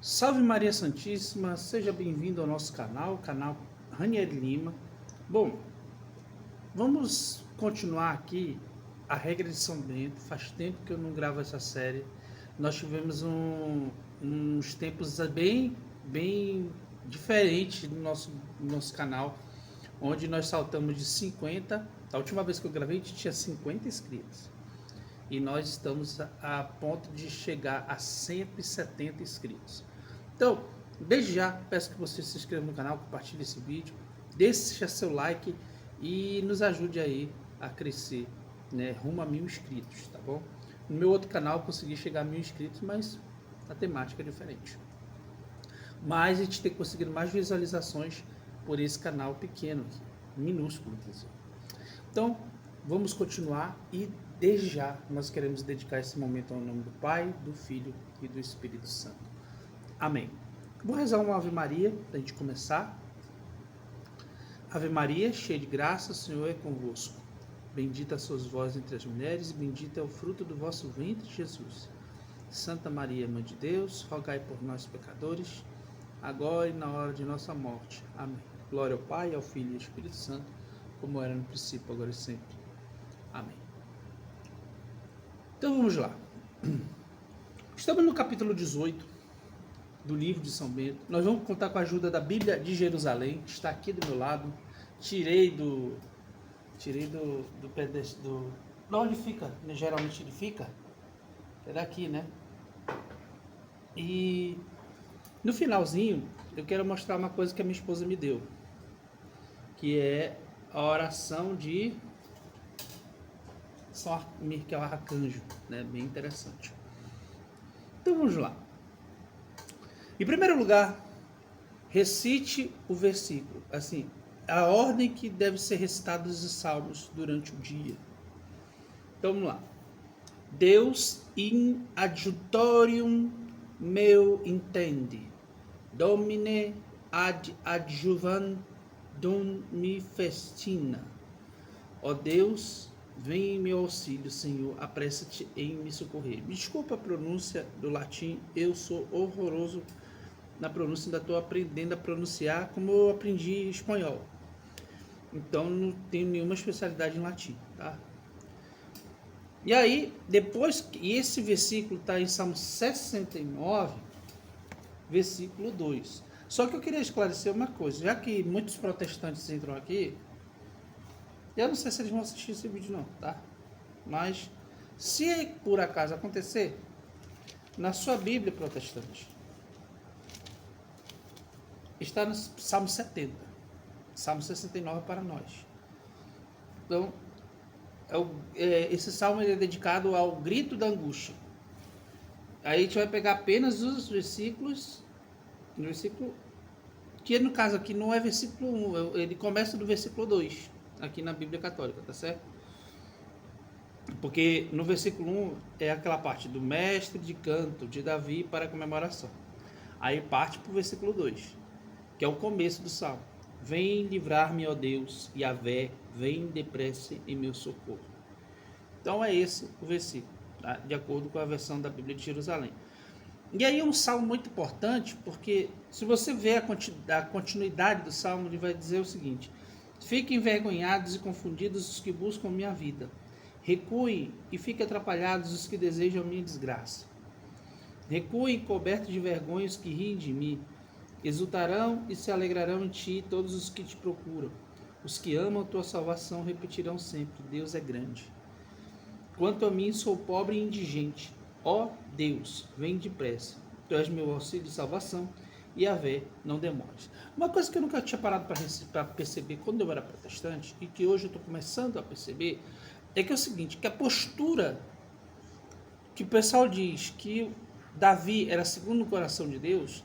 Salve Maria Santíssima, seja bem-vindo ao nosso canal Ranieri Lima. Bom, vamos continuar aqui a regra de São Bento. Faz tempo que eu não gravo essa série. Nós tivemos uns tempos bem diferentes no nosso canal, onde nós saltamos de 50. A última vez que eu gravei, a gente tinha 50 inscritos. E nós estamos a ponto de chegar a 170 inscritos. Então, desde já, peço que você se inscreva no canal, compartilhe esse vídeo, deixe seu like e nos ajude aí a crescer, né, rumo a 1000 inscritos, tá bom? No meu outro canal eu consegui chegar a 1000 inscritos, mas a temática é diferente. Mas a gente tem conseguido mais visualizações por esse canal pequeno aqui, minúsculo, inclusive. Então, vamos continuar e desde já nós queremos dedicar esse momento ao nome do Pai, do Filho e do Espírito Santo. Amém. Vou rezar uma Ave Maria para a gente começar. Ave Maria, cheia de graça, o Senhor é convosco. Bendita sois vós entre as mulheres, e bendito é o fruto do vosso ventre, Jesus. Santa Maria, Mãe de Deus, rogai por nós, pecadores, agora e na hora de nossa morte. Amém. Glória ao Pai, ao Filho e ao Espírito Santo, como era no princípio, agora e sempre. Amém. Então vamos lá. Estamos no capítulo 18 do livro de São Bento. Nós vamos contar com a ajuda da Bíblia de Jerusalém, que está aqui do meu lado. Tirei do pedestal do onde fica, né? Geralmente ele fica. É daqui, né? E no finalzinho eu quero mostrar uma coisa que a minha esposa me deu, que é a oração de São Miquel Arcanjo, né? Bem interessante. Então vamos lá. Em primeiro lugar, recite o versículo, assim, a ordem que deve ser recitados os salmos durante o dia. Então vamos lá. Deus in adjutorium meu intende, Domine ad adjuvandum me festina. Ó Deus, vem em meu auxílio, Senhor, apressa-te em me socorrer. Me desculpa a pronúncia do latim, eu sou horroroso na pronúncia, ainda estou aprendendo a pronunciar como eu aprendi espanhol. Então não tenho nenhuma especialidade em latim, tá? E aí, depois que esse versículo está em Salmo 69, versículo 2. Só que eu queria esclarecer uma coisa, já que muitos protestantes entram aqui, eu não sei se eles vão assistir esse vídeo não, tá? Mas se por acaso acontecer, na sua Bíblia protestante, está no Salmo 70, Salmo 69 para nós. Então, esse salmo é dedicado ao grito da angústia. Aí a gente vai pegar apenas os versículos, no versículo, que no caso aqui não é versículo 1, ele começa do versículo 2, aqui na Bíblia Católica, tá certo? Porque no versículo 1 é aquela parte do mestre de canto de Davi para a comemoração. Aí parte para o versículo 2, que é o começo do salmo. Vem livrar-me, ó Deus, Yahvé, vem depressa em meu socorro. Então é esse o versículo, tá? De acordo com a versão da Bíblia de Jerusalém. E aí é um salmo muito importante, porque se você ver a continuidade do salmo, ele vai dizer o seguinte: fiquem envergonhados e confundidos os que buscam minha vida. Recuem e fiquem atrapalhados os que desejam minha desgraça. Recuem cobertos de vergonha os que riem de mim. Exultarão e se alegrarão em ti todos os que te procuram. Os que amam a tua salvação repetirão sempre: Deus é grande. Quanto a mim, sou pobre e indigente. Ó Deus, vem depressa. Tu és meu auxílio e salvação, e Yahvé, não demores. Uma coisa que eu nunca tinha parado para perceber quando eu era protestante, e que hoje eu estou começando a perceber, é que é o seguinte, que a postura que o pessoal diz que Davi era segundo o coração de Deus,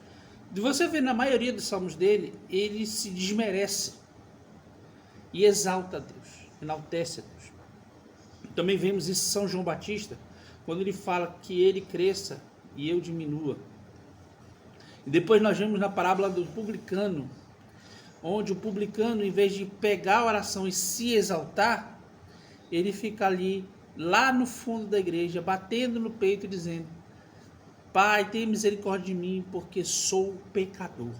de você ver na maioria dos salmos dele, ele se desmerece e exalta a Deus, enaltece a Deus. Também vemos isso em São João Batista, quando ele fala que ele cresça e eu diminua. E depois nós vemos na parábola do publicano, onde o publicano, em vez de pegar a oração e se exaltar, ele fica ali, lá no fundo da igreja, batendo no peito e dizendo: Pai, tenha misericórdia de mim, porque sou pecador.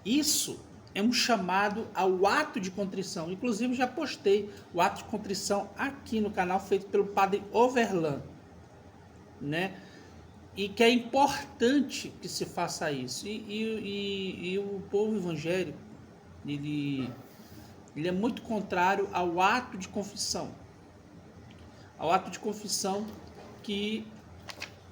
Isso é um chamado ao ato de contrição. Inclusive, já postei o ato de contrição aqui no canal, feito pelo Padre Overlan, né? E que é importante que se faça isso. E o povo evangélico, ele é muito contrário ao ato de confissão. Ao ato de confissão que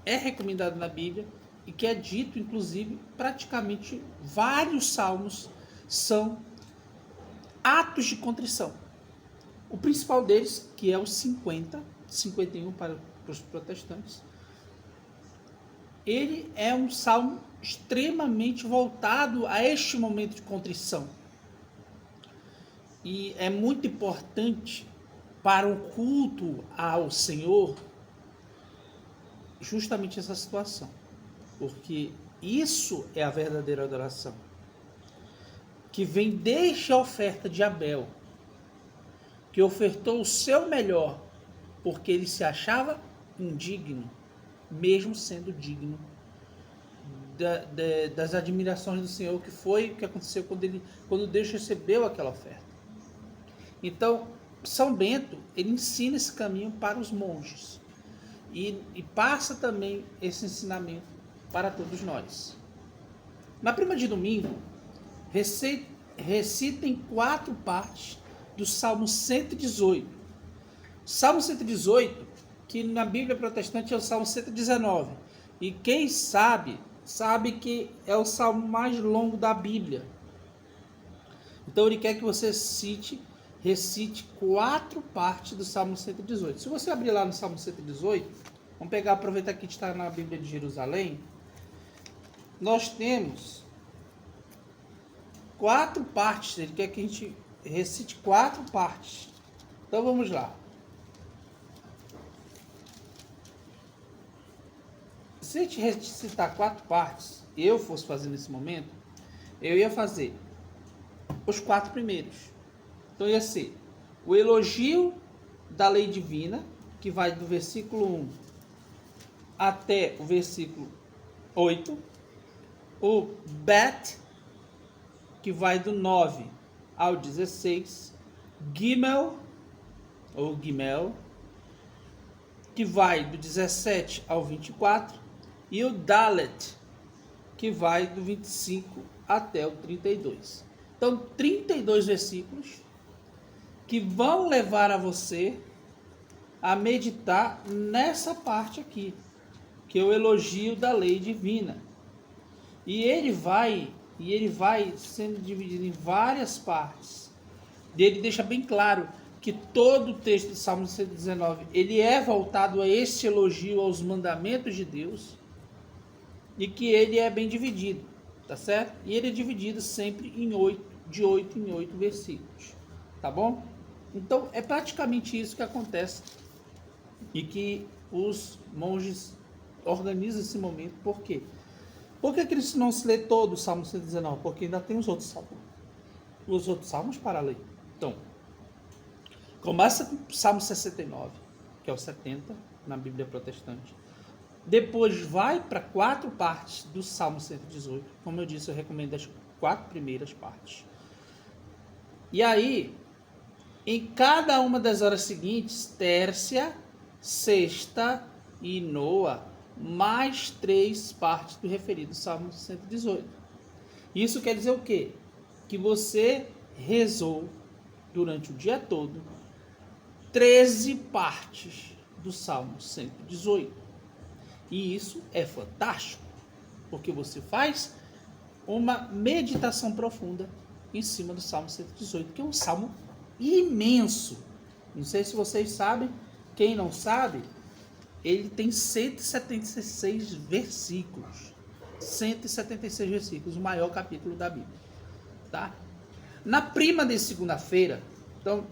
é recomendado na Bíblia e que é dito, inclusive, praticamente vários salmos são atos de contrição. O principal deles, que é o 51 para os protestantes, ele é um salmo extremamente voltado a este momento de contrição. E é muito importante para o culto ao Senhor justamente essa situação, porque isso é a verdadeira adoração, que vem desde a oferta de Abel, que ofertou o seu melhor, porque ele se achava indigno, mesmo sendo digno das admirações do Senhor, que foi o que aconteceu quando Deus recebeu aquela oferta. Então, São Bento, ele ensina esse caminho para os monges e passa também esse ensinamento para todos nós. Na prima de domingo, recitem 4 partes do Salmo 118. Salmo 118, que na Bíblia protestante é o Salmo 119. E quem sabe que é o salmo mais longo da Bíblia. Então ele quer que você recite 4 partes do Salmo 118. Se você abrir lá no Salmo 118, vamos aproveitar que está na Bíblia de Jerusalém, nós temos 4 partes. Ele quer que a gente recite 4 partes. Então vamos lá. Se a gente recitar 4 partes, eu fosse fazer nesse momento, eu ia fazer os 4 primeiros. Então ia ser o elogio da lei divina, que vai do versículo 1 até o versículo 8. O Bet, que vai do 9 ao 16. Gimel, ou Gimel, que vai do 17 ao 24. E o Dalet, que vai do 25 até o 32. Então, 32 versículos que vão levar a você a meditar nessa parte aqui, que é o elogio da lei divina. E ele vai sendo dividido em várias partes. E ele deixa bem claro que todo o texto do Salmo 119, ele é voltado a esse elogio aos mandamentos de Deus, e que ele é bem dividido, tá certo? E ele é dividido sempre de 8 em 8 versículos, tá bom? Então, é praticamente isso que acontece e que os monges organizam esse momento. Por quê? Por que eles não se lê todo o Salmo 119? Porque ainda tem os outros salmos para ler. Então, começa com o Salmo 69, que é o 70 na Bíblia protestante. Depois vai para 4 partes do Salmo 118. Como eu disse, eu recomendo as 4 primeiras partes. E aí, em cada uma das horas seguintes, tércia, sexta e noa, mais 3 partes do referido Salmo 118. Isso quer dizer o quê? Que você rezou durante o dia todo 13 partes do Salmo 118. E isso é fantástico, porque você faz uma meditação profunda em cima do Salmo 118, que é um salmo imenso. Não sei se vocês sabem, quem não sabe, ele tem 176 versículos. 176 versículos, o maior capítulo da Bíblia. Tá? Na prima de segunda-feira, então,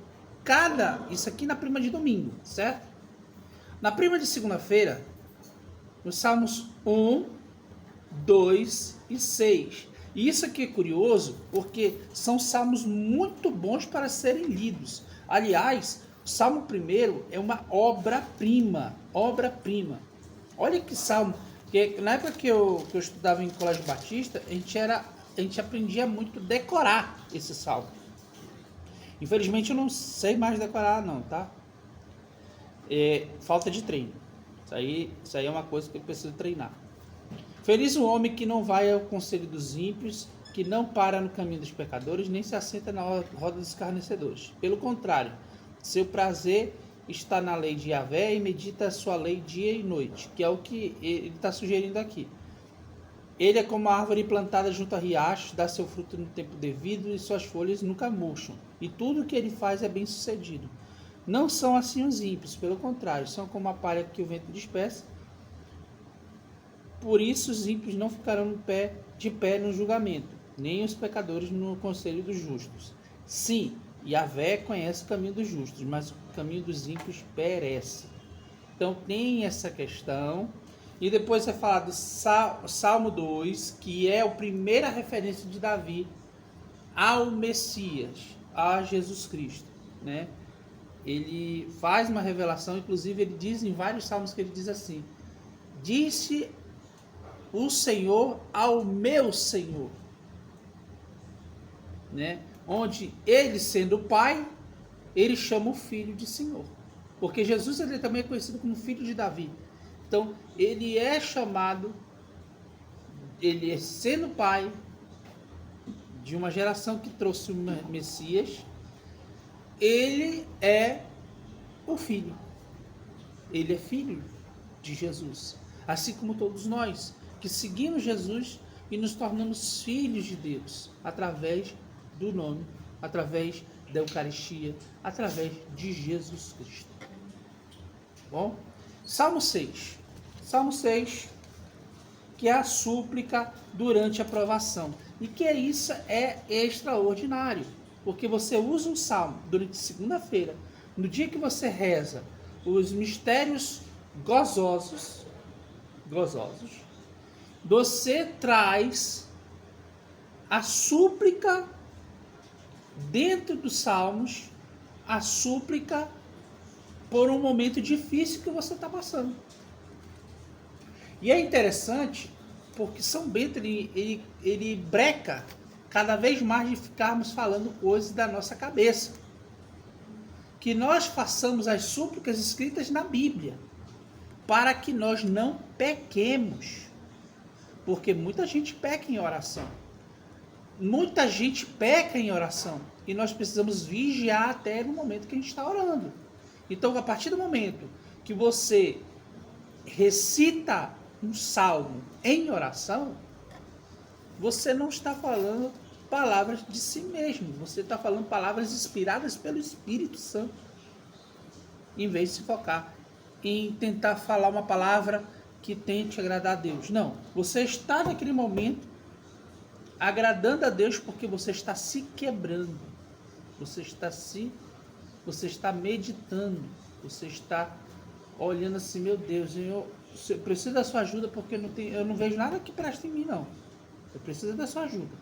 isso aqui na prima de domingo, certo? Na prima de segunda-feira, nos Salmos 1, 2 e 6. E isso aqui é curioso, porque são salmos muito bons para serem lidos. Aliás, o Salmo 1 é uma obra-prima. Olha que salmo Porque na época que eu estudava em colégio batista, a gente aprendia muito a decorar esse salmo. Infelizmente eu não sei mais decorar não, tá? Falta de treino. Isso aí é uma coisa que eu preciso treinar. Feliz o homem que não vai ao conselho dos ímpios, que não para no caminho dos pecadores, nem se assenta na roda dos escarnecedores. Pelo contrário, seu prazer está na lei de Yahvé e medita a sua lei dia e noite, que é o que ele está sugerindo aqui. Ele é como a árvore plantada junto a riachos, dá seu fruto no tempo devido e suas folhas nunca murcham. E tudo o que ele faz é bem sucedido. Não são assim os ímpios, pelo contrário, são como a palha que o vento dispersa. Por isso os ímpios não ficarão de pé no julgamento, nem os pecadores no conselho dos justos. Sim, Yahvé conhece o caminho dos justos, mas o caminho dos ímpios perece. Então tem essa questão. E depois é falado Salmo 2, que é a primeira referência de Davi ao Messias, a Jesus Cristo, né? Ele faz uma revelação, inclusive ele diz em vários salmos que ele diz assim: disse o Senhor ao meu Senhor, né? Onde ele, sendo pai, ele chama o filho de Senhor, porque Jesus ele também é conhecido como filho de Davi. Então ele é chamado, ele é sendo pai de uma geração que trouxe o Messias, ele é o filho, ele é filho de Jesus, assim como todos nós que seguimos Jesus e nos tornamos filhos de Deus através do nome, através da Eucaristia, através de Jesus Cristo. Bom, Salmo 6. Salmo 6, que é a súplica durante a provação. E que isso é extraordinário, porque você usa um salmo durante segunda-feira, no dia que você reza os mistérios gozosos, você traz a súplica dentro dos salmos, a súplica por um momento difícil que você está passando. E é interessante porque São Bento ele breca cada vez mais de ficarmos falando coisas da nossa cabeça. Que nós façamos as súplicas escritas na Bíblia, para que nós não pequemos. Porque muita gente peca em oração. Muita gente peca em oração. E nós precisamos vigiar até no momento que a gente está orando. Então, a partir do momento que você recita um salmo em oração, você não está falando palavras de si mesmo. Você está falando palavras inspiradas pelo Espírito Santo. Em vez de se focar em tentar falar uma palavra que tente agradar a Deus. Não. Você está naquele momento agradando a Deus porque você está se quebrando. Você está meditando. Você está olhando assim, meu Deus, eu preciso da sua ajuda porque eu não vejo nada que preste em mim, não. Eu preciso da sua ajuda.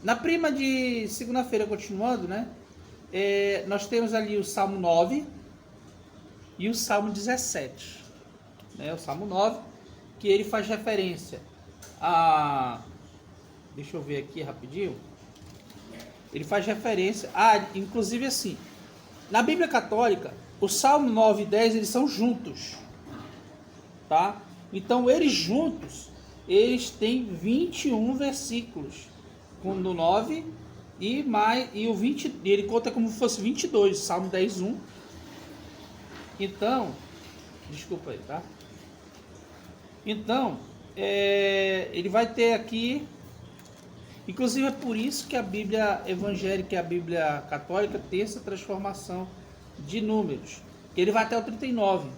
Na prima de segunda-feira, continuando, né? Nós temos ali o Salmo 9 e o Salmo 17. Né? O Salmo 9, que ele faz referência a... Deixa eu ver aqui rapidinho. Ele faz referência a... Inclusive assim, na Bíblia Católica, o Salmo 9 e 10, eles são juntos. Tá? Então, eles juntos, eles têm 21 versículos. Com o 9 e o 20, ele conta como se fosse 22, Salmo 10, 1. Então, desculpa aí, tá? Então, ele vai ter aqui, inclusive é por isso que a Bíblia evangélica e a Bíblia católica tem essa transformação de números. Ele vai até o 39.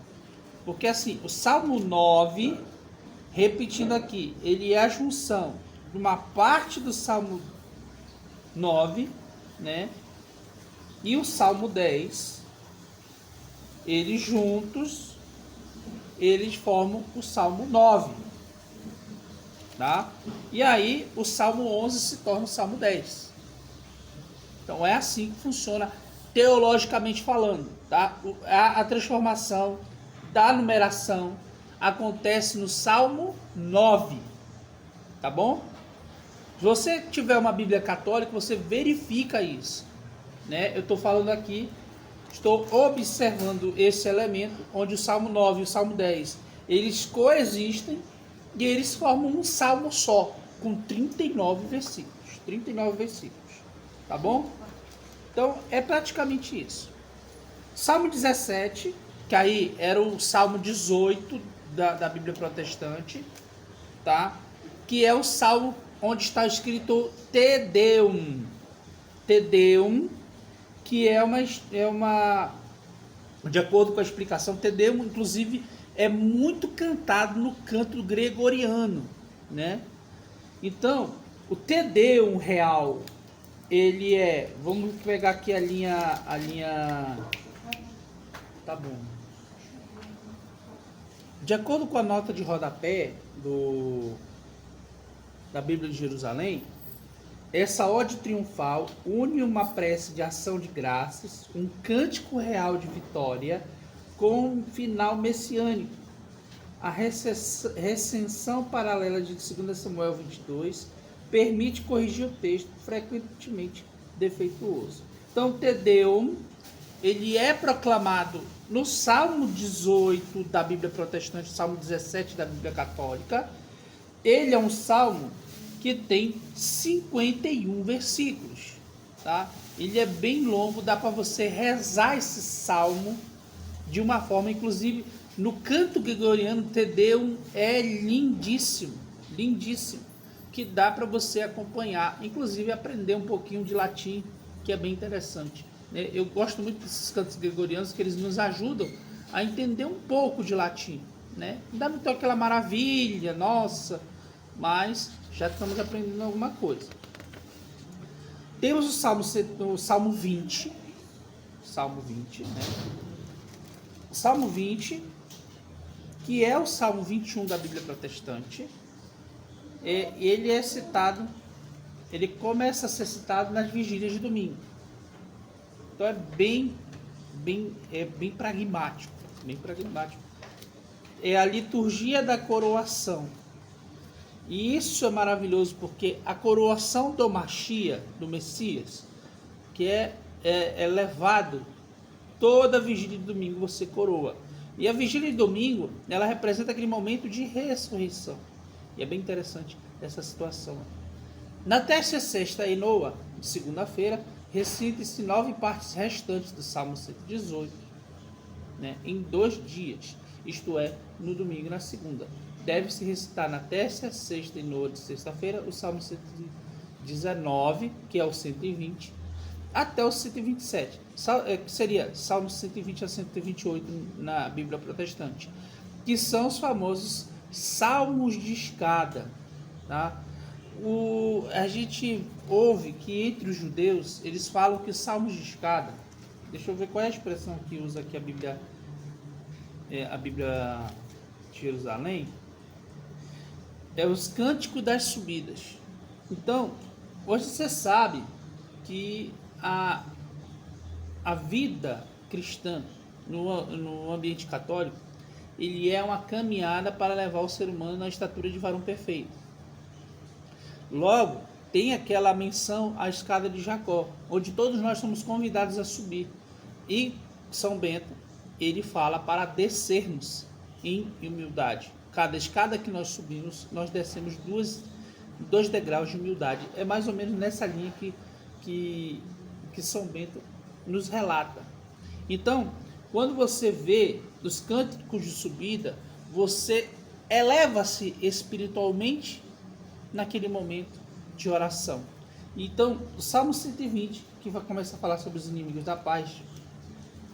Porque assim, o Salmo 9, repetindo aqui, ele é a junção de uma parte do Salmo 9, né? E o Salmo 10, eles juntos, eles formam o Salmo 9, tá? E aí o Salmo 11 se torna o Salmo 10. Então é assim que funciona teologicamente falando, tá? A transformação da numeração, acontece no Salmo 9, tá bom? Se você tiver uma Bíblia católica, você verifica isso, né? Eu estou falando aqui, estou observando esse elemento, onde o Salmo 9 e o Salmo 10, eles coexistem e eles formam um salmo só, com 39 versículos. 39 versículos, tá bom? Então, é praticamente isso. Salmo 17, que aí era o Salmo 18 da Bíblia Protestante, tá? Que é o Salmo onde está escrito Te Deum. Te Deum, que é uma de acordo com a explicação, Te Deum, inclusive, é muito cantado no canto gregoriano, né? Então, o Te Deum real, ele é, vamos pegar aqui a linha, tá bom. De acordo com a nota de rodapé da Bíblia de Jerusalém, essa ode triunfal une uma prece de ação de graças, um cântico real de vitória, com um final messiânico. A recensão paralela de 2 Samuel 22 permite corrigir o texto, frequentemente defeituoso. Então, Te Deum, ele é proclamado no Salmo 18 da Bíblia Protestante, Salmo 17 da Bíblia Católica. Ele é um salmo que tem 51 versículos, tá? Ele é bem longo, dá para você rezar esse salmo de uma forma, inclusive no canto gregoriano, Te Deum é lindíssimo, lindíssimo, que dá para você acompanhar, inclusive aprender um pouquinho de latim, que é bem interessante. Eu gosto muito desses cantos gregorianos, que eles nos ajudam a entender um pouco de latim, né? Ainda não tem aquela maravilha, nossa, mas já estamos aprendendo alguma coisa. Temos o Salmo 20, né? O Salmo 20, que é o Salmo 21 da Bíblia Protestante. Ele é citado, ele começa a ser citado nas vigílias de domingo. Então é bem pragmático, bem pragmático. É a liturgia da coroação. E isso é maravilhoso, porque a coroação do Mashiach, do Messias, que é levado toda a vigília de domingo, você coroa. E a vigília de domingo, ela representa aquele momento de ressurreição. E é bem interessante essa situação. Na terça, sexta e noa, de segunda-feira, recita-se 9 partes restantes do Salmo 118, né, em 2 dias, isto é, no domingo e na segunda. Deve-se recitar na terça, sexta e noa de sexta-feira o Salmo 119, que é o 120, até o 127, que seria Salmo 120 a 128 na Bíblia Protestante, que são os famosos salmos de escada, tá? A gente ouve que entre os judeus eles falam que salmos de escada, deixa eu ver qual é a expressão que usa aqui a Bíblia de Jerusalém, é os cânticos das subidas. Então, hoje você sabe que a vida cristã no ambiente católico, ele é uma caminhada para levar o ser humano na estatura de varão perfeito. Logo, tem aquela menção à escada de Jacó, onde todos nós somos convidados a subir. E São Bento, ele fala para descermos em humildade. Cada escada que nós subimos, nós descemos 2 degraus de humildade. É mais ou menos nessa linha que São Bento nos relata. Então, quando você vê os cânticos de subida, você eleva-se espiritualmente naquele momento de oração. Então, o Salmo 120, que vai começar a falar sobre os inimigos da paz,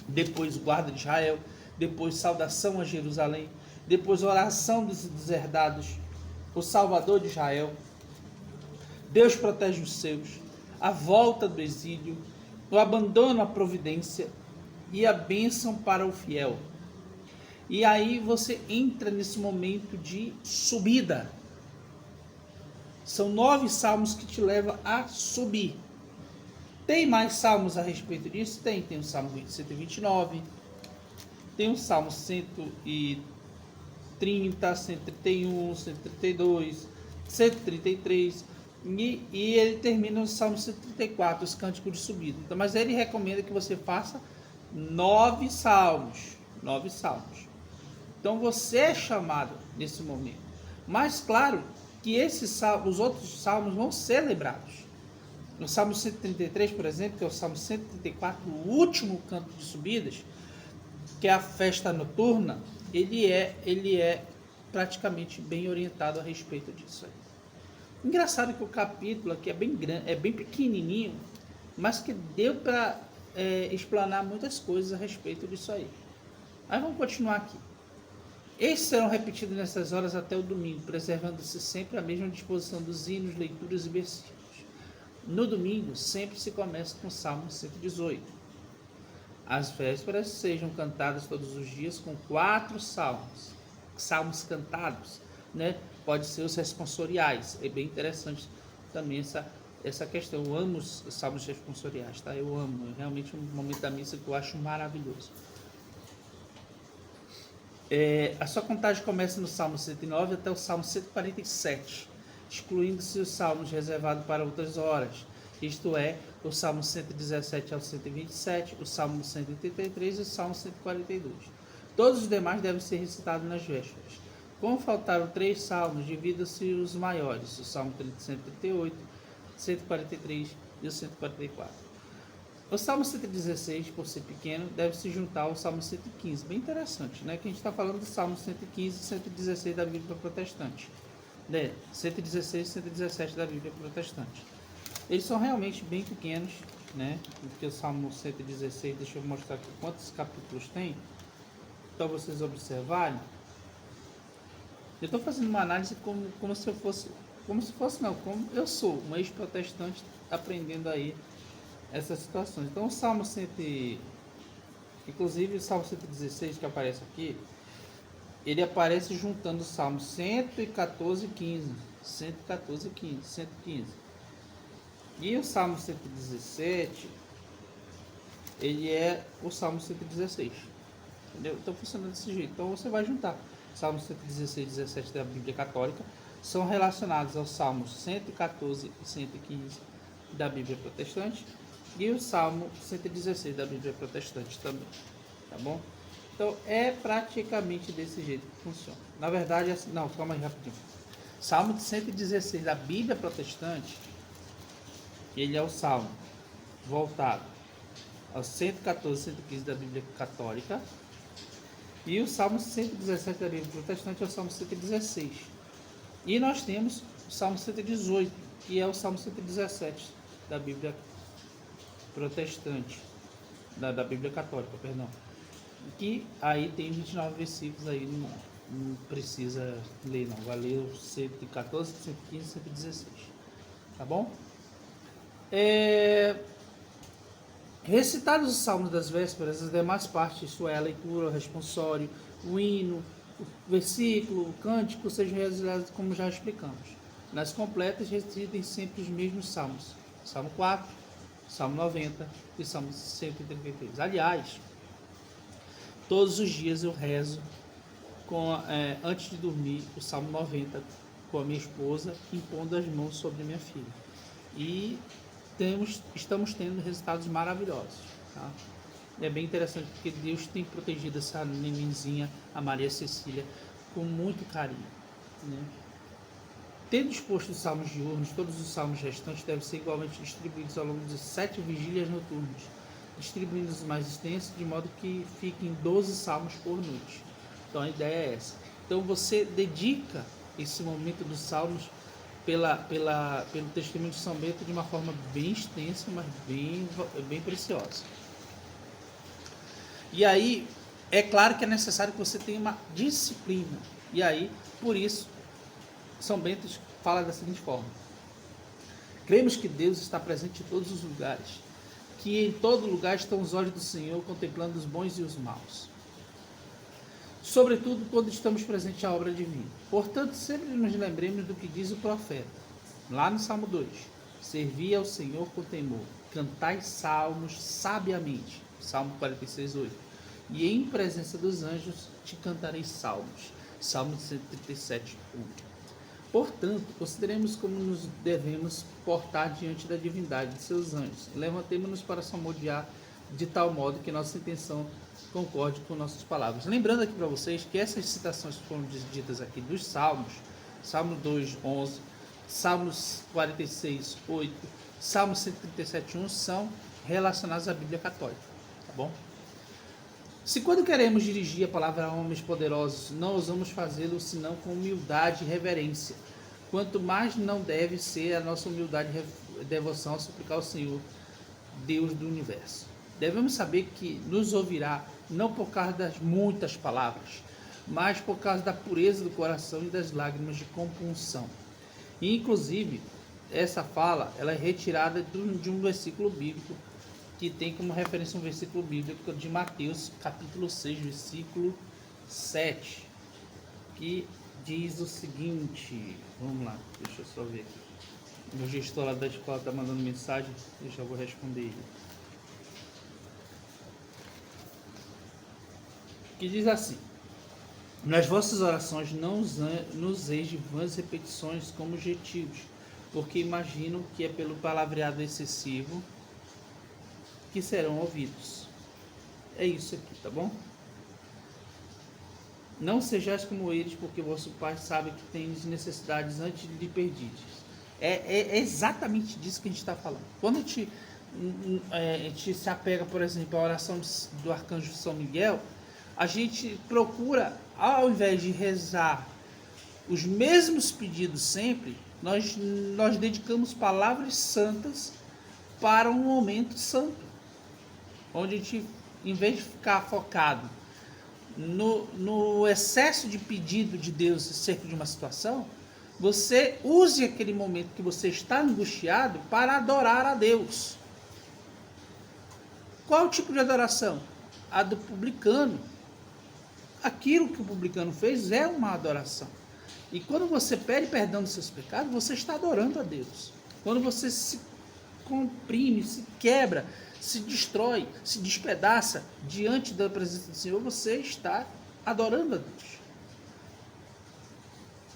depois o guarda de Israel, depois saudação a Jerusalém, depois oração dos deserdados, o Salvador de Israel, Deus protege os seus, a volta do exílio, o abandono à providência e a bênção para o fiel. E aí você entra nesse momento de subida. São 9 salmos que te levam a subir. Tem mais salmos a respeito disso? Tem o Salmo 129, tem o Salmo 130, 130, 131, 132, 133 e ele termina no Salmo 134, os cânticos de subida. Então, mas ele recomenda que você faça 9 salmos. 9 salmos. Então você é chamado nesse momento. Mas claro que os outros salmos vão ser lembrados. No Salmo 133, por exemplo, que é o Salmo 134, o último canto de subidas, que é a festa noturna, ele é praticamente bem orientado a respeito disso aí. Engraçado que o capítulo aqui é bem grande, é bem pequenininho, mas que deu para explanar muitas coisas a respeito disso aí. Aí vamos continuar aqui. Estes serão repetidos nessas horas até o domingo, preservando-se sempre a mesma disposição dos hinos, leituras e versículos. No domingo, sempre se começa com o Salmo 118. As vésperas sejam cantadas todos os dias com 4 salmos cantados, né? Pode ser os responsoriais, é bem interessante também essa questão. Eu amo os salmos responsoriais, tá? Eu amo, é realmente um momento da missa que eu acho maravilhoso. A sua contagem começa no Salmo 109 até o Salmo 147, excluindo-se os salmos reservados para outras horas, isto é, o Salmo 117 ao 127, o Salmo 183 e o Salmo 142. Todos os demais devem ser recitados nas vésperas. Como faltaram 3 salmos, dividam-se os maiores, o Salmo 138, 143 e o 144. O Salmo 116, por ser pequeno, deve se juntar ao Salmo 115. Bem interessante, né? Que a gente está falando do Salmo 115 e 116 da Bíblia Protestante. 116 e 117 da Bíblia Protestante. Eles são realmente bem pequenos, né? Porque o Salmo 116, deixa eu mostrar aqui quantos capítulos tem, para vocês observarem. Eu estou fazendo uma análise como eu sou um ex-protestante aprendendo aí essas situações. Então o Salmo 100, inclusive o Salmo 116 que aparece aqui, ele aparece juntando o Salmo 114 e 15, 114 e 15, 115. E o Salmo 117, ele é o Salmo 116. Entendeu? Então funciona desse jeito. Então você vai juntar. Salmos 116 e 17 da Bíblia Católica são relacionados aos Salmos 114 e 115 da Bíblia Protestante e o Salmo 116 da Bíblia Protestante também, tá bom? Então é praticamente desse jeito que funciona. Na verdade, assim, não, calma aí rapidinho. Salmo 116 da Bíblia Protestante, ele é o Salmo voltado aos 114 e 115 da Bíblia Católica. E o Salmo 117 da Bíblia Protestante é o Salmo 116. E nós temos o Salmo 118, que é o Salmo 117 da Bíblia Protestante, da Bíblia Católica, perdão. Que aí tem 29 versículos aí, não precisa ler não, vai ler o 114, 115, 116, tá bom? Recitados os salmos das vésperas, as demais partes, isso é, a leitura, o responsório, o hino, o versículo, o cântico, sejam realizados como já explicamos. Nas completas, recitem sempre os mesmos salmos. Salmo 4, Salmo 90 e Salmo 133. Aliás, todos os dias eu rezo antes de dormir o Salmo 90 com a minha esposa, impondo as mãos sobre a minha filha. E estamos tendo resultados maravilhosos, tá? É bem interessante porque Deus tem protegido essa nenenzinha, a Maria Cecília, com muito carinho, né? Tendo exposto os salmos diurnos, todos os salmos restantes devem ser igualmente distribuídos ao longo de 7 vigílias noturnas, distribuindo os mais extensos de modo que fiquem 12 salmos por noite. Então a ideia é essa. Então você dedica esse momento dos salmos pelo testemunho de São Bento de uma forma bem extensa, mas bem preciosa. E aí, é claro que é necessário que você tenha uma disciplina. E aí, por isso, São Bento fala da seguinte forma: cremos que Deus está presente em todos os lugares, que em todo lugar estão os olhos do Senhor contemplando os bons e os maus, sobretudo quando estamos presentes à obra divina. Portanto, sempre nos lembremos do que diz o profeta, lá no Salmo 2. Servi ao Senhor com temor, cantai salmos sabiamente. Salmo 46, 8. E em presença dos anjos te cantarei salmos. Salmo 137, 1. Portanto, consideremos como nos devemos portar diante da divindade de seus anjos. Levantemo-nos para salmodiar de tal modo que nossa intenção concorde com nossas palavras. Lembrando aqui para vocês que essas citações que foram ditas aqui dos Salmos, Salmo 2, 11, Salmos 46, 8, Salmo 137, 1, são relacionados à Bíblia Católica, tá bom? Se quando queremos dirigir a palavra a homens poderosos, não ousamos fazê-lo senão com humildade e reverência, quanto mais não deve ser a nossa humildade e devoção a suplicar ao Senhor, Deus do universo. Devemos saber que nos ouvirá não por causa das muitas palavras, mas por causa da pureza do coração e das lágrimas de compunção. E, inclusive, essa fala ela é retirada de um versículo bíblico que tem como referência um versículo bíblico de Mateus, capítulo 6, versículo 7, que diz o seguinte, vamos lá, deixa eu só ver aqui. O gestor lá da escola está mandando mensagem, eu já vou responder ele. Que diz assim: nas vossas orações não useis de vãs repetições como objetivos, porque imaginam que é pelo palavreado excessivo que serão ouvidos. É isso aqui, tá bom? Não sejais como eles, porque vosso Pai sabe que tendes necessidades antes de lhe perdides. É exatamente disso que a gente está falando. Quando a gente se apega, por exemplo, à oração do arcanjo São Miguel, a gente procura, ao invés de rezar os mesmos pedidos sempre, nós dedicamos palavras santas para um momento santo, onde a gente, em vez de ficar focado no excesso de pedido de Deus acerca de uma situação, você use aquele momento que você está angustiado para adorar a Deus. Qual o tipo de adoração? A do publicano. Aquilo que o publicano fez é uma adoração. E quando você pede perdão dos seus pecados, você está adorando a Deus. Quando você se comprime, se quebra, se destrói, se despedaça diante da presença do Senhor, você está adorando a Deus.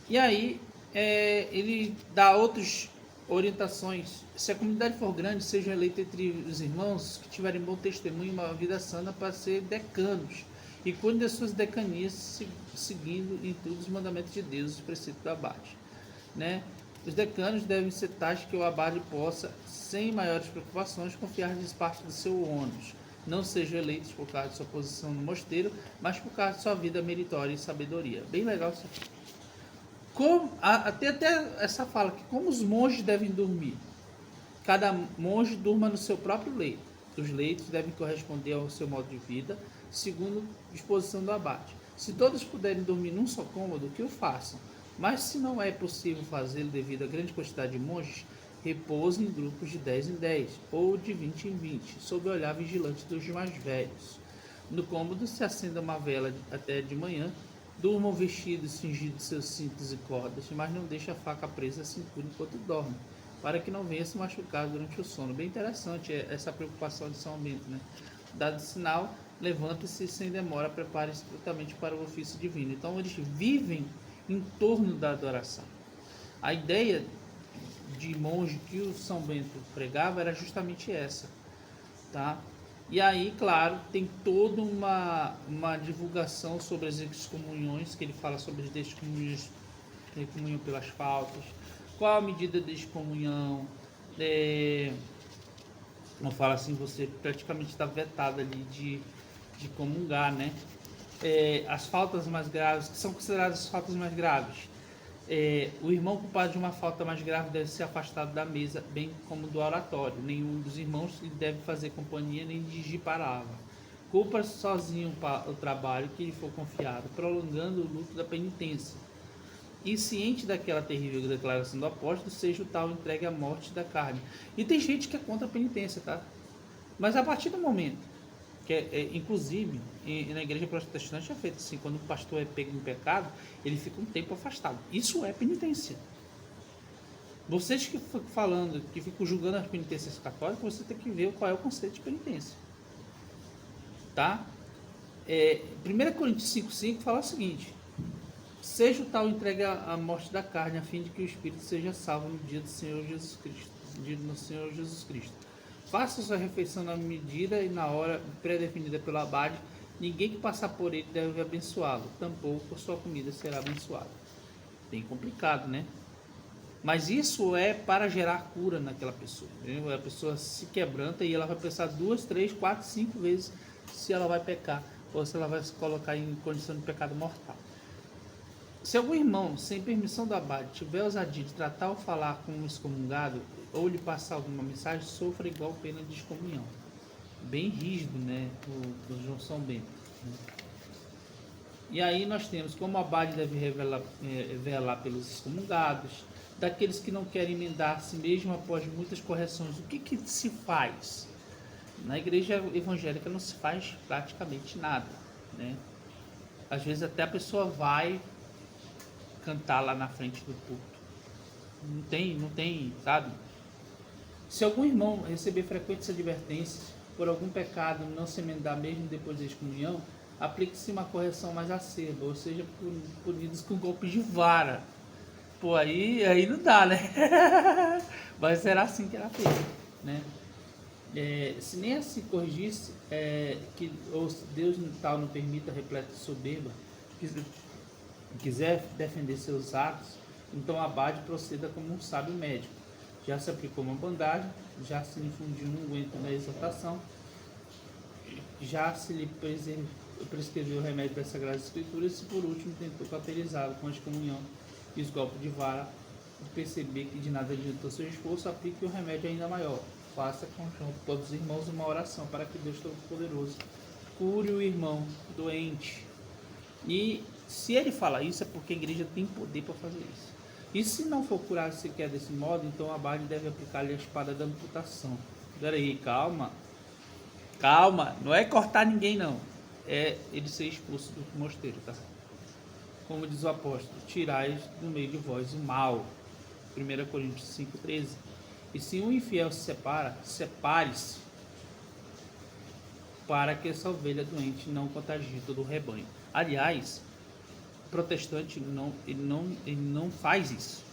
E aí, ele dá outras orientações. Se a comunidade for grande, seja eleita entre os irmãos que tiverem bom testemunho e uma vida santa para ser decanos. E cuide das suas decanias, seguindo em tudo os mandamentos de Deus, os preceitos do abade. Né? Os decanos devem ser tais que o abade possa, sem maiores preocupações, confiar-lhes parte do seu ônus. Não sejam eleitos por causa de sua posição no mosteiro, mas por causa de sua vida meritória e sabedoria. Bem legal isso aqui. Até essa fala que como os monges devem dormir. Cada monge durma no seu próprio leito. Os leitos devem corresponder ao seu modo de vida, segundo a disposição do abade. Se todos puderem dormir num só cômodo, que o façam. Mas se não é possível fazê-lo devido à grande quantidade de monges, repousem em grupos de 10 em 10, ou de 20 em 20, sob o olhar vigilante dos mais velhos. No cômodo se acenda uma vela até de manhã, durmam vestidos, cingidos seus cintos e cordas, mas não deixe a faca presa à cintura enquanto dorme, para que não venha se machucar durante o sono. Bem interessante essa preocupação de São Bento, né? Dado sinal, levante-se sem demora, prepare-se totalmente para o ofício divino. Então eles vivem em torno da adoração. A ideia de monge que o São Bento pregava era justamente essa, tá? E aí, claro, tem toda uma divulgação sobre as excomunhões, que ele fala sobre as excomunhões, excomunhão pelas faltas, qual a medida de excomunhão, não fala assim, você praticamente está vetado ali de comungar, né? As faltas mais graves, que são consideradas as faltas mais graves. O irmão culpado de uma falta mais grave deve ser afastado da mesa, bem como do oratório. Nenhum dos irmãos lhe deve fazer companhia nem dirigir palavra. Culpa sozinho o trabalho que lhe for confiado, prolongando o luto da penitência. E ciente daquela terrível declaração do apóstolo, seja o tal entregue à morte da carne. E tem gente que é contra a penitência, tá? Mas a partir do momento que inclusive na igreja protestante é feito assim, quando o pastor é pego em pecado, ele fica um tempo afastado. Isso é penitência. Vocês que ficam falando, que ficam julgando as penitências católicas, você tem que ver qual é o conceito de penitência, tá? 1 Coríntios 5,5 fala o seguinte: seja o tal entregue à morte da carne, a fim de que o espírito seja salvo no dia do Senhor Jesus Cristo. Faça sua refeição na medida e na hora pré-definida pelo abade. Ninguém que passar por ele deve abençoá-lo, tampouco sua comida será abençoada. Bem complicado, né? Mas isso é para gerar cura naquela pessoa. Entendeu? A pessoa se quebranta e ela vai pensar 2, 3, 4, 5 vezes se ela vai pecar ou se ela vai se colocar em condição de pecado mortal. Se algum irmão, sem permissão do abade, tiver ousadia de tratar ou falar com um excomungado ou lhe passar alguma mensagem, sofra igual pena de excomunhão. Bem rígido, né? O João São Bento. Né? E aí nós temos como o abade deve velar pelos excomungados, daqueles que não querem emendar-se mesmo após muitas correções. O que se faz? Na igreja evangélica não se faz praticamente nada, né? Às vezes até a pessoa vai cantar lá na frente do púlpito. Não tem, sabe? Se algum irmão receber frequentes advertências por algum pecado, não se emendar mesmo depois da excomunhão, aplique-se uma correção mais acerba, ou seja, punidos com golpes de vara. Pô, aí não dá, né? Mas será assim que era feito, né? Se nem assim corrigisse, que ou Deus tal não permita repleto de soberba, quiser defender seus atos, então o abade proceda como um sábio médico. Já se aplicou uma bandagem, já se lhe infundiu um unguento na exortação, já se lhe prescreveu o remédio das Sagradas Escrituras e por último tentou cauterizá-lo com a excomunhão e os golpes de vara. E perceber que de nada adiantou seu esforço, aplique o remédio ainda maior. Faça com todos os irmãos uma oração para que Deus Todo-Poderoso cure o irmão doente. E se ele fala isso é porque a igreja tem poder para fazer isso. E se não for curar sequer desse modo, então o abade deve aplicar-lhe a espada da amputação. Peraí, calma, não é cortar ninguém não, é ele ser expulso do mosteiro, tá? Como diz o apóstolo, tirai do meio de vós o mal. 1 Coríntios 5,13. E se um infiel se separa, separe-se, para que essa ovelha doente não contagie todo o rebanho. Aliás, o protestante ele não faz isso.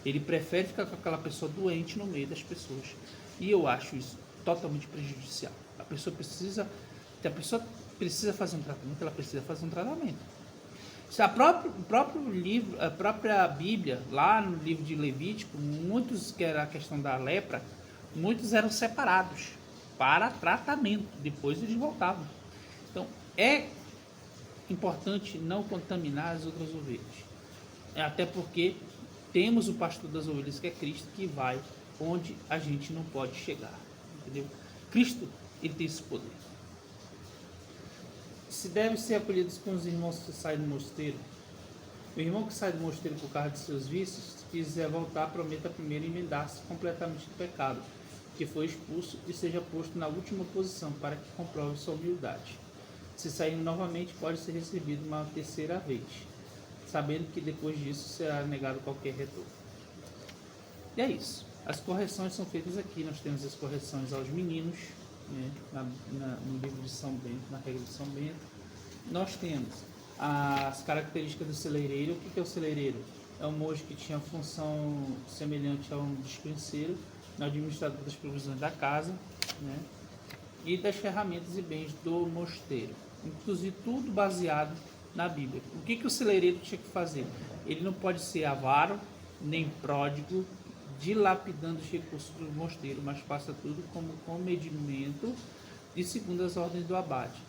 Ele prefere ficar com aquela pessoa doente no meio das pessoas. E eu acho isso totalmente prejudicial. Se a pessoa precisa fazer um tratamento, ela precisa fazer um tratamento. Se o próprio livro, a própria Bíblia, lá no livro de Levítico, muitos, que era a questão da lepra, muitos eram separados para tratamento, depois eles voltavam. Então, é importante não contaminar as outras ovelhas. Até porque temos o pastor das ovelhas, que é Cristo, que vai onde a gente não pode chegar. Entendeu? Cristo, ele tem esse poder. Se deve ser acolhidos com os irmãos que saem do mosteiro. O irmão que sai do mosteiro por causa de seus vícios, se quiser voltar, prometa primeiro emendar-se completamente do pecado, que foi expulso, e seja posto na última posição, para que comprove sua humildade. Se sair novamente, pode ser recebido uma terceira vez, sabendo que depois disso será negado qualquer retorno. E é isso. As correções são feitas aqui. Nós temos as correções aos meninos, né, no livro de São Bento, na regra de São Bento. Nós temos as características do celeireiro. O que é o celeireiro? É um monge que tinha função semelhante a um dispenseiro no administrador das provisões da casa, né, e das ferramentas e bens do mosteiro. Inclusive tudo baseado na Bíblia. O que o celeireiro tinha que fazer? Ele não pode ser avaro, nem pródigo, dilapidando os recursos do mosteiro, mas faça tudo como comedimento e segundo as ordens do abade.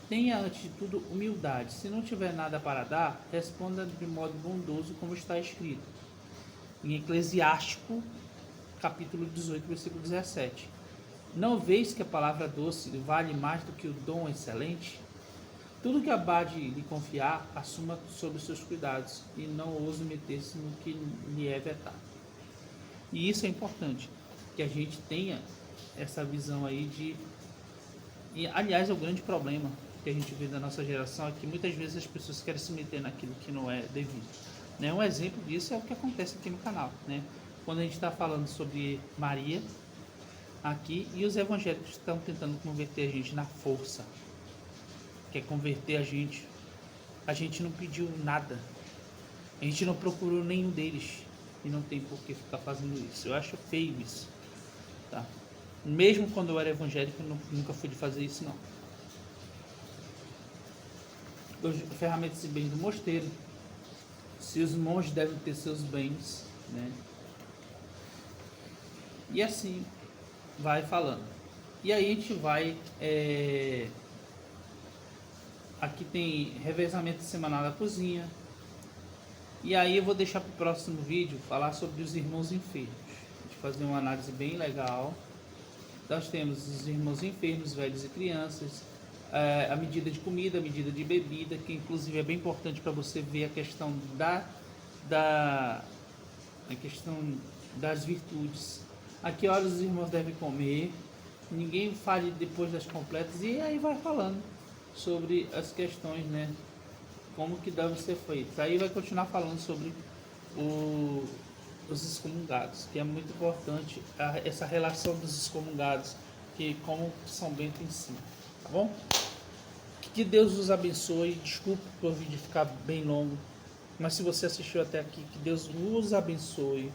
Tenha antes de tudo humildade. Se não tiver nada para dar, responda de modo bondoso, como está escrito em Eclesiástico, capítulo 18, versículo 17. Não vês que a palavra doce vale mais do que o dom excelente? Tudo que abade lhe confiar, assuma sob os seus cuidados e não ouse meter-se no que lhe é vetado. E isso é importante, que a gente tenha essa visão aí de... E, aliás, é o grande problema que a gente vê da nossa geração, é que muitas vezes as pessoas querem se meter naquilo que não é devido. Né? Um exemplo disso é o que acontece aqui no canal. Né? Quando a gente está falando sobre Maria aqui, e os evangélicos estão tentando converter a gente na força. Quer converter a gente. A gente não pediu nada. A gente não procurou nenhum deles e não tem por que ficar fazendo isso. Eu acho feio isso, tá? Mesmo quando eu era evangélico, eu nunca fui de fazer isso, não. Os ferramentas e bens do mosteiro, se os monges devem ter seus bens, né? E assim vai falando. E aí a gente vai. Aqui tem revezamento semanal da cozinha. E aí eu vou deixar para o próximo vídeo falar sobre os irmãos enfermos. A gente fazer uma análise bem legal. Nós temos os irmãos enfermos, velhos e crianças, a medida de comida, a medida de bebida, que inclusive é bem importante para você ver a questão a questão das virtudes. A que horas os irmãos devem comer, ninguém fale depois das completas, e aí vai falando sobre as questões, né? Como que deve ser feito. Aí vai continuar falando sobre os excomungados, que é muito importante essa relação dos excomungados, que como São Bento ensina, tá bom? Que Deus os abençoe. Desculpe por o vídeo ficar bem longo, mas se você assistiu até aqui, que Deus os abençoe.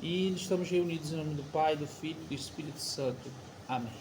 E estamos reunidos em nome do Pai, do Filho e do Espírito Santo. Amém.